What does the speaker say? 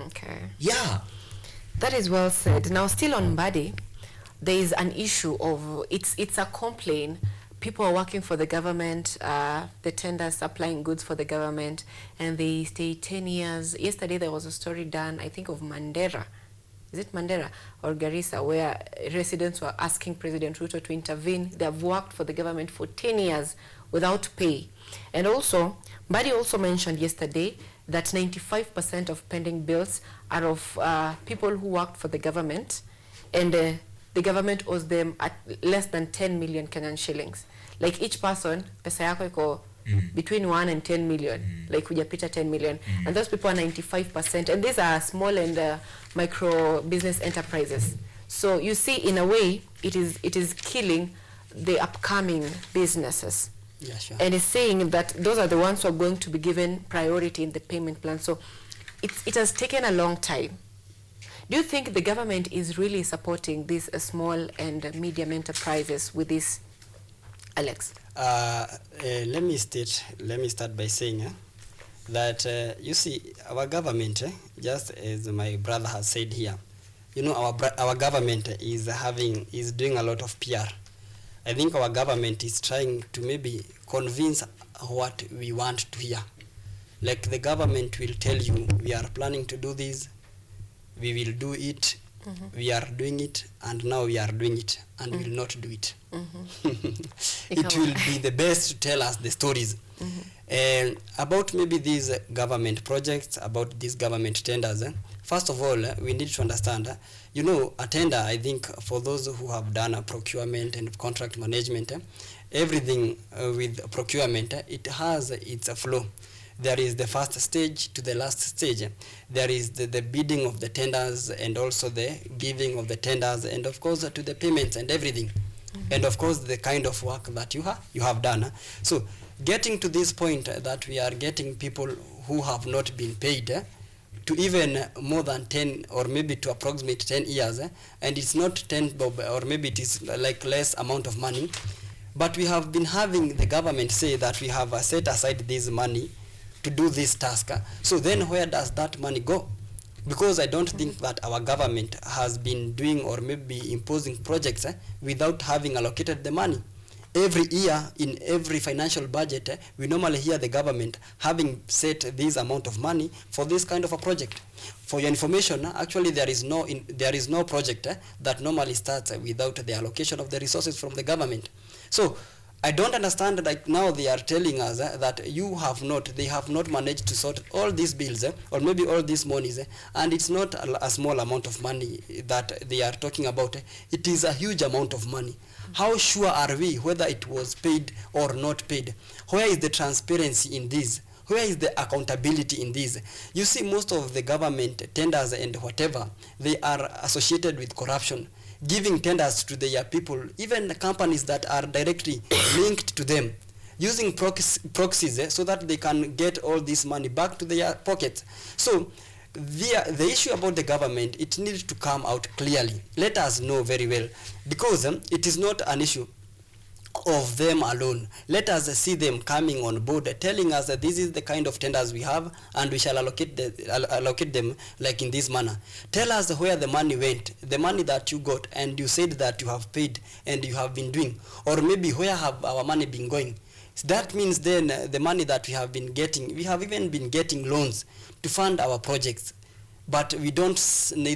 Okay. Yeah. That is well said. Now, still on Mbadi, there is an issue of, it's a complaint. People are working for the government, the tenders supplying goods for the government, and they stay 10 years. Yesterday there was a story done, I think, of Mandera. Is it Mandera or Garissa, where residents were asking President Ruto to intervene. They have worked for the government for 10 years without pay. And also, Mbadi also mentioned yesterday that 95% of pending bills are of people who worked for the government, and the government owes them at less than 10 million Kenyan shillings. Like each person, pesa yako iko between 1 and 10 million, like hujapita 10 million. And those people are 95%. And these are small and micro business enterprises. So you see, in a way, it is killing the upcoming businesses. Yeah, sure. And it's saying that those are the ones who are going to be given priority in the payment plan. So it has taken a long time. Do you think the government is really supporting these small and medium enterprises with this, Alex? Let me start by saying that you see, our government, just as my brother has said here, you know, our government is doing a lot of PR. I think our government is trying to maybe convince what we want to hear. Like the government will tell you, we are planning to do this, we will do it, we are doing it, and now we are doing it, and will not do it. It will be the best to tell us the stories. And about maybe these government projects, about these government tenders, first of all, we need to understand, you know, a tender, I think, for those who have done a procurement and contract management, everything with procurement, it has its flow. There is the first stage to the last stage. There is the bidding of the tenders, and also the giving of the tenders, and of course to the payments and everything. And of course the kind of work that you have done. So getting to this point that we are getting people who have not been paid to even more than 10 or maybe to approximate 10 years, and it's not 10 bob, or maybe it is like less amount of money, but we have been having the government say that we have set aside this money to do this task. So then where does that money go? Because I don't think that our government has been doing or maybe imposing projects without having allocated the money. Every year in every financial budget, we normally hear the government having set this amount of money for this kind of a project. For your information, actually there is no project that normally starts without the allocation of the resources from the government. So I don't understand, like now they are telling us that they have not managed to sort all these bills or maybe all these monies, and it's not a small amount of money that they are talking about. It is a huge amount of money. How sure are we whether it was paid or not paid? Where is the transparency in this? Where is the accountability in this? You see, most of the government tenders and whatever, they are associated with corruption, giving tenders to their people, even the companies that are directly linked to them, using proxies so that they can get all this money back to their pockets. So the issue about the government, it needs to come out clearly. Let us know very well, because it is not an issue of them alone. Let us see them coming on board, telling us that this is the kind of tenders we have, and we shall allocate them like in this manner. Tell us where the money went, the money that you got and you said that you have paid and you have been doing, or maybe where have our money been going. That means then the money that we have been getting, we have even been getting loans to fund our projects, but we don't